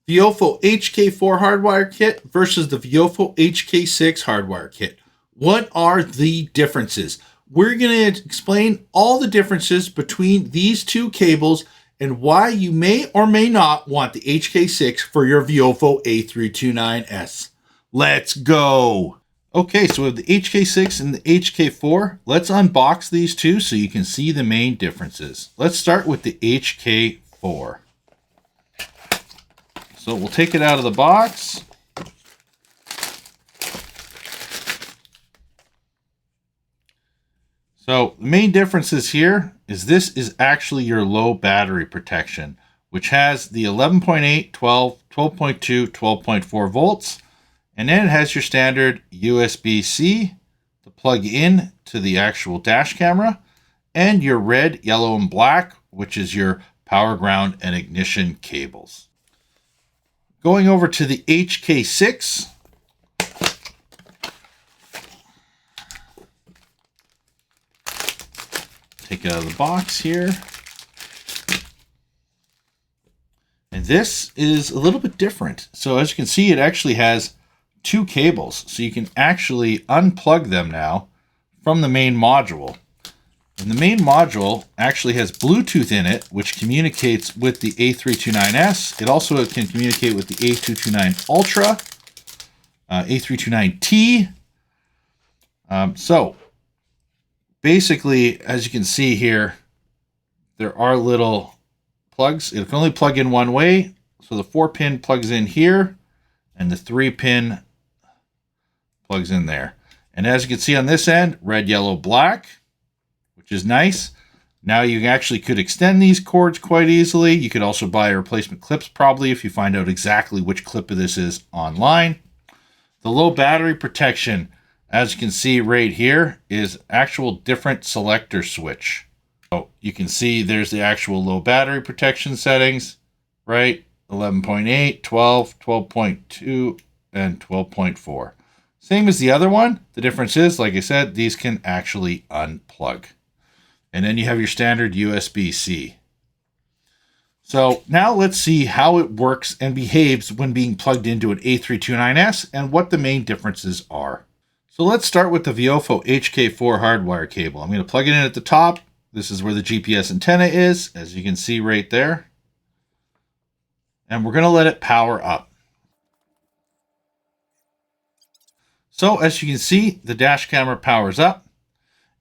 Viofo HK4 hardwire kit versus the Viofo HK6 hardwire kit. What are the differences? We're going to explain all the differences between these two cables and why you may or may not want the HK6 for your Viofo A329S. Let's go! Okay, so we have the HK6 and the HK4. Let's unbox these two so you can see the main differences. Let's start with the HK4. So we'll take it out of the box. So the main differences here is this is actually your low battery protection, which has the 11.8, 12, 12.2, 12.4 volts. And then it has your standard USB-C to plug in to the actual dash camera, and your red, yellow, and black, which is your power ground and ignition cables. Going over to the HK6. Take it out of the box here. And this is a little bit different. So as you can see, it actually has two cables, so you can actually unplug them now from the main module. And the main module actually has Bluetooth in it, which communicates with the A329S. It also can communicate with the A229 Ultra, A329T. So basically, as you can see here, there are little plugs. It can only plug in one way. So the 4-pin plugs in here, and the 3-pin plugs in there. And as you can see on this end, red, yellow, black, which is nice. Now you actually could extend these cords quite easily. You could also buy replacement clips probably if you find out exactly which clip of this is online. The low battery protection, as you can see right here, is actual different selector switch. So you can see there's the actual low battery protection settings, right? 11.8, 12, 12.2, and 12.4. Same as the other one. The difference is, like I said, these can actually unplug. And then you have your standard USB-C. So now let's see how it works and behaves when being plugged into an A329S and what the main differences are. So let's start with the Viofo HK4 hardwire cable. I'm going to plug it in at the top. This is where the GPS antenna is, as you can see right there. And we're going to let it power up. So as you can see, the dash camera powers up,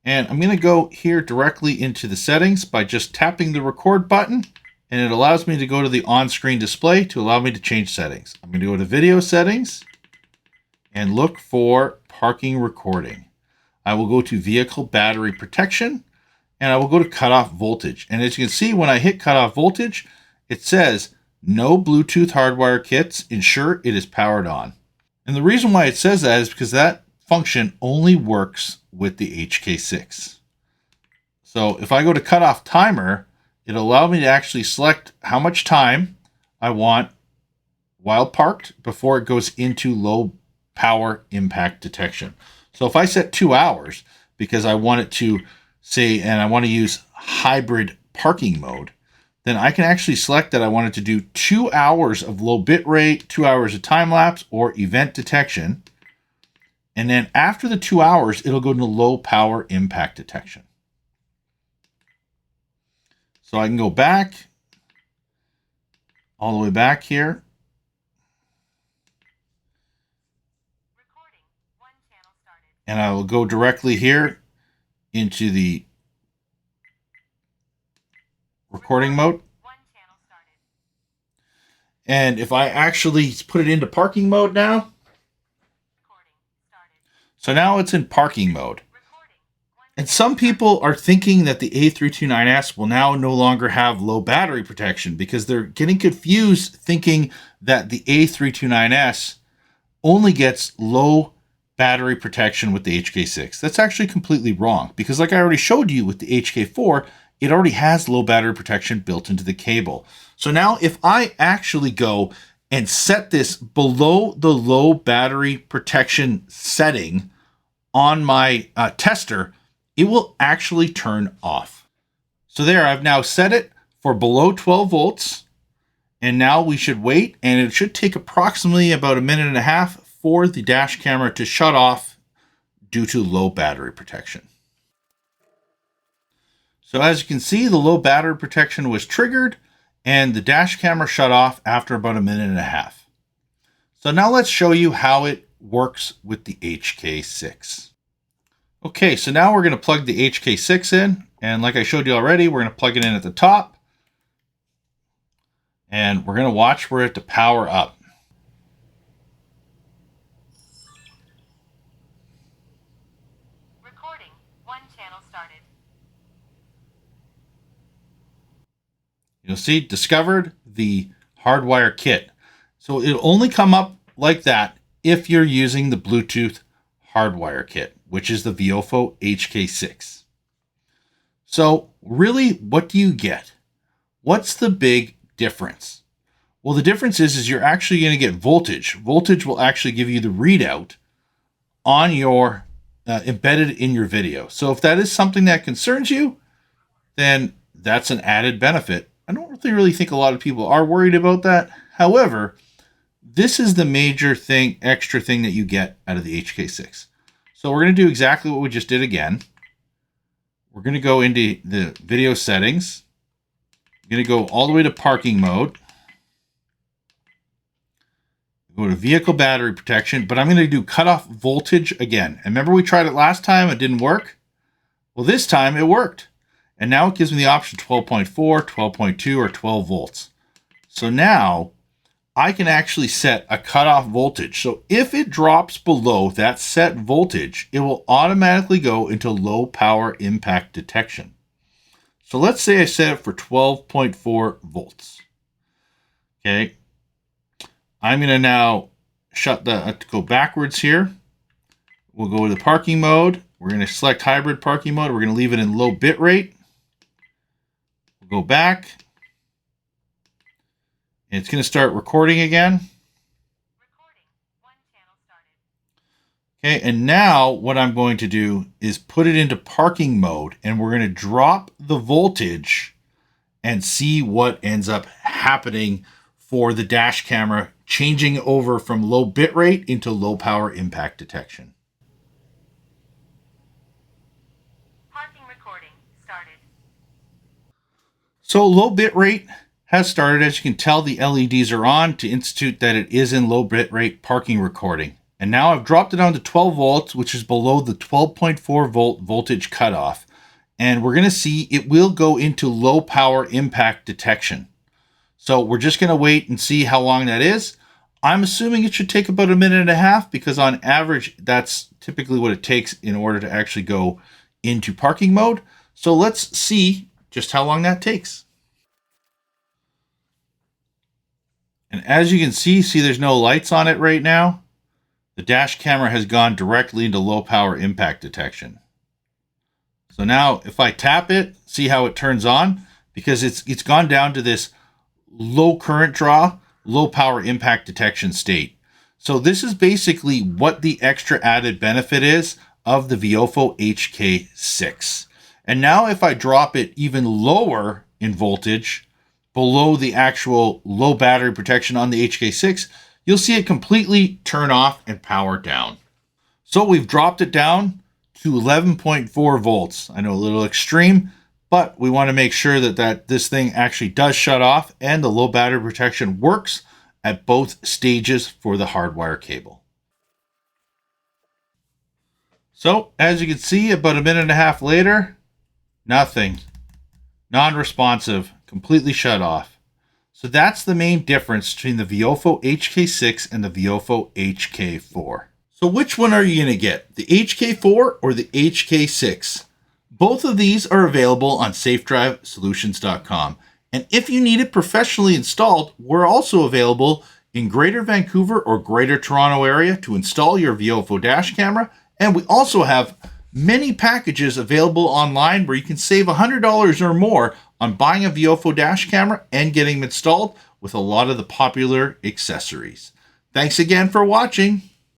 and I'm going to go here directly into the settings by just tapping the record button, and it allows me to go to the on-screen display to allow me to change settings. I'm going to go to video settings and look for parking recording. I will go to vehicle battery protection, and I will go to cutoff voltage. And as you can see, when I hit cutoff voltage, it says no Bluetooth hardwire kits, ensure it is powered on. And the reason why it says that is because that function only works with the HK6. So if I go to cutoff timer, it'll allow me to actually select how much time I want while parked before it goes into low power impact detection. So if I set 2 hours because I want it to say, and I want to use hybrid parking mode, then I can actually select that I want it to do 2 hours of low bit rate, 2 hours of time lapse, or event detection. And then after the 2 hours, it'll go into low power impact detection. So I can go back, all the way back here. And I will go directly here into the recording mode. And if I actually put it into parking mode now, so now it's in parking mode. And some people are thinking that the A329S will now no longer have low battery protection because they're getting confused thinking that the A329S only gets low battery protection with the HK6. That's actually completely wrong because like I already showed you with the HK4, it already has low battery protection built into the cable. So now if I actually go and set this below the low battery protection setting on my tester, it will actually turn off. So there, I've now set it for below 12 volts And now we should wait, and it should take approximately about 1.5 minutes for the dash camera to shut off due to low battery protection. So as you can see, the low battery protection was triggered and the dash camera shut off after about 1.5 minutes. So now let's show you how it works with the HK6. Okay, so now we're going to plug the HK6 in, and like I showed you already, we're going to plug it in at the top, and we're going to watch for it to power up. Recording. One channel started. You'll see, discovered the Hardwire kit. So it'll only come up like that if you're using the Bluetooth Hardwire kit, which is the Viofo HK6. So really, what do you get? What's the big difference? Well, the difference is you're actually going to get voltage. Voltage will actually give you the readout on your embedded in your video. So if that is something that concerns you, then that's an added benefit. I don't really think a lot of people are worried about that. However, this is the major thing, extra thing that you get out of the HK6. So we're going to do exactly what we just did again. We're going to go into the video settings. I'm going to go all the way to parking mode. Go to vehicle battery protection, but I'm going to do cutoff voltage again. And remember we tried it last time, it didn't work? Well, this time it worked. And now it gives me the option 12.4, 12.2, or 12 volts. So now I can actually set a cutoff voltage. So if it drops below that set voltage, it will automatically go into low power impact detection. So let's say I set it for 12.4 volts. Okay. I'm going to now go backwards here. We'll go to the parking mode. We're going to select hybrid parking mode. We're going to leave it in low bit rate. We'll go back. And it's going to start recording again. Recording. One channel started. Okay, and now what I'm going to do is put it into parking mode, and we're going to drop the voltage and see what ends up happening for the dash camera, changing over from low bit rate into low power impact detection. Parking recording started. So low bit rate has started. As you can tell, the LEDs are on to institute that it is in low bit rate parking recording. And now I've dropped it down to 12 volts, which is below the 12.4 volt voltage cutoff. And we're going to see it will go into low power impact detection. So we're just going to wait and see how long that is. I'm assuming it should take about 1.5 minutes because on average, that's typically what it takes in order to actually go into parking mode. So let's see just how long that takes. And as you can see there's no lights on it right now. The dash camera has gone directly into low power impact detection. So now if I tap it, see how it turns on, because it's gone down to this low current draw, low power impact detection state. So this is basically what the extra added benefit is of the Viofo HK6. And now if I drop it even lower in voltage, below the actual low battery protection on the HK6, you'll see it completely turn off and power down. So we've dropped it down to 11.4 volts. I know a little extreme, but we want to make sure that this thing actually does shut off and the low battery protection works at both stages for the Hardwire cable. So as you can see, about 1.5 minutes later, nothing, non-responsive, completely shut off. So that's the main difference between the Viofo HK6 and the Viofo HK4. So which one are you going to get, the HK4 or the HK6? Both of these are available on safedrivesolutions.com. And if you need it professionally installed, we're also available in Greater Vancouver or Greater Toronto area to install your Viofo dash camera. And we also have many packages available online where you can save $100 or more on buying a Viofo dash camera and getting them installed with a lot of the popular accessories. Thanks again for watching.